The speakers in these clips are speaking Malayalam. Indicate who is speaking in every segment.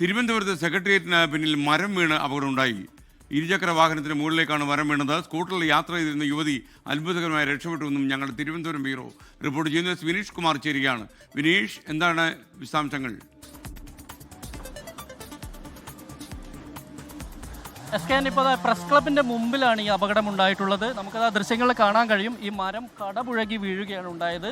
Speaker 1: തിരുവനന്തപുരത്ത് സെക്രട്ടേറിയറ്റിന് പിന്നിൽ മരം വീണ് അപകടമുണ്ടായി. ഇരുചക്ര വാഹനത്തിന് മുകളിലേക്കാണ് മരം വീണത്. സ്കൂട്ടറിൽ യാത്ര ചെയ്തിരുന്ന യുവതി അത്ഭുതകരമായി രക്ഷപ്പെട്ടുവെന്നും ഞങ്ങൾ തിരുവനന്തപുരം ബ്യൂറോ റിപ്പോർട്ട് ചെയ്യുന്നത്. വിനീഷ് കുമാർ ചേരുകയാണ്. വിനീഷ്, എന്താണ് വിശദാംശങ്ങൾ?
Speaker 2: എസ്കെൻ ഇപ്പോൾ പ്രസ് ക്ലബിൻ്റെ മുമ്പിലാണ് ഈ അപകടമുണ്ടായിട്ടുള്ളത്. നമുക്കത് ആ ദൃശ്യങ്ങളിൽ കാണാൻ കഴിയും. ഈ മരം കടപുഴകി വീഴുകയാണ് ഉണ്ടായത്.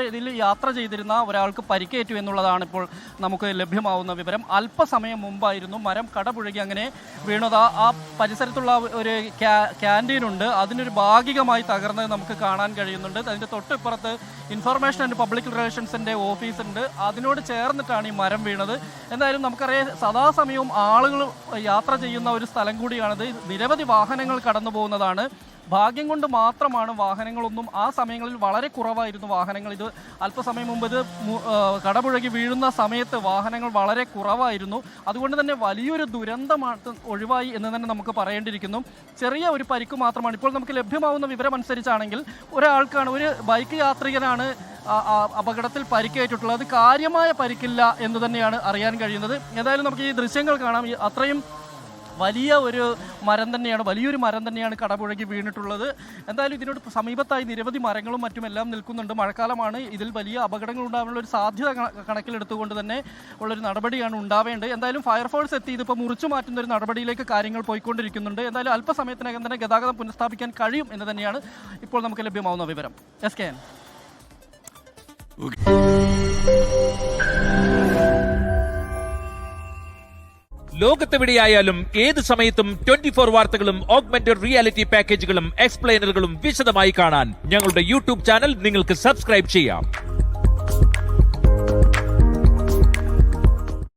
Speaker 2: ഇതിൽ യാത്ര ചെയ്തിരുന്ന ഒരാൾക്ക് പരിക്കേറ്റു എന്നുള്ളതാണ് ഇപ്പോൾ നമുക്ക് ലഭ്യമാവുന്ന വിവരം. അല്പസമയം മുമ്പായിരുന്നു മരം കടപുഴകി അങ്ങനെ വീണത്. ആ പരിസരത്തുള്ള ഒരു ക്യാൻറ്റീനുണ്ട്, അതിനൊരു ഭാഗികമായി തകർന്നത് നമുക്ക് കാണാൻ കഴിയുന്നുണ്ട്. അതിൻ്റെ തൊട്ടിപ്പുറത്ത് ഇൻഫർമേഷൻ ആൻഡ് പബ്ലിക് റിലേഷൻസിൻ്റെ ഓഫീസുണ്ട്, അതിനോട് ചേർന്നിട്ടാണ് ഈ മരം വീണത്. എന്തായാലും നമുക്കറിയാം, സദാസമയവും ആളുകൾ യാത്ര ചെയ്യുന്ന ഒരു സ്ഥലം കൂടിയാണത്. നിരവധി വാഹനങ്ങൾ കടന്നു പോകുന്നതാണ്. ഭാഗ്യം കൊണ്ട് മാത്രമാണ് വാഹനങ്ങളൊന്നും ആ സമയങ്ങളിൽ വളരെ കുറവായിരുന്നു വാഹനങ്ങൾ. ഇത് അല്പസമയം മുമ്പ് ഇത് കടപുഴകി വീഴുന്ന സമയത്ത് വാഹനങ്ങൾ വളരെ കുറവായിരുന്നു. അതുകൊണ്ട് തന്നെ വലിയൊരു ദുരന്തമാണ് ഒഴിവായി എന്ന് തന്നെ നമുക്ക് പറയേണ്ടിയിരിക്കുന്നു. ചെറിയ ഒരു പരിക്ക് മാത്രമാണ് ഇപ്പോൾ നമുക്ക് ലഭ്യമാവുന്ന വിവരം അനുസരിച്ചാണെങ്കിൽ ഒരാൾക്കാണ്, ഒരു ബൈക്ക് യാത്രികനാണ് അപകടത്തിൽ പരിക്കേറ്റിട്ടുള്ളത്. അത് കാര്യമായ പരിക്കില്ല എന്ന് തന്നെയാണ് അറിയാൻ കഴിയുന്നത്. ഏതായാലും നമുക്ക് ഈ ദൃശ്യങ്ങൾ കാണാം. അത്രയും വലിയൊരു മരം തന്നെയാണ് കടപുഴകി വീണിട്ടുള്ളത്. എന്തായാലും ഇതിനോട് സമീപത്തായി നിരവധി മരങ്ങളും മറ്റുമെല്ലാം നിൽക്കുന്നുണ്ട്. മഴക്കാലമാണ്, ഇതിൽ വലിയ അപകടങ്ങൾ ഉണ്ടാകാനുള്ള ഒരു സാധ്യത കണക്കിലെടുത്തുകൊണ്ട് തന്നെ ഉള്ളൊരു നടപടിയാണ് ഉണ്ടാവേണ്ടത്. എന്തായാലും ഫയർഫോഴ്സ് എത്തി ഇതിപ്പോൾ മുറിച്ചു മാറ്റുന്ന ഒരു നടപടിയിലേക്ക് കാര്യങ്ങൾ പോയിക്കൊണ്ടിരിക്കുന്നുണ്ട്. എന്തായാലും അല്പസമയത്തിനകം തന്നെ ഗതാഗതം പുനഃസ്ഥാപിക്കാൻ കഴിയും എന്ന് തന്നെയാണ് ഇപ്പോൾ നമുക്ക് ലഭ്യമാവുന്ന വിവരം. എസ്കെൻ.
Speaker 3: ലോകത്തെവിടെയായാലും ഏത് സമയത്തും 24 വാർത്തകളും ഓഗ്മെന്റഡ് റിയാലിറ്റി പാക്കേജുകളും എക്സ്പ്ലെയിനറുകളും വിശദമായി കാണാൻ ഞങ്ങളുടെ യൂട്യൂബ് ചാനൽ നിങ്ങൾക്ക് സബ്സ്ക്രൈബ് ചെയ്യാം.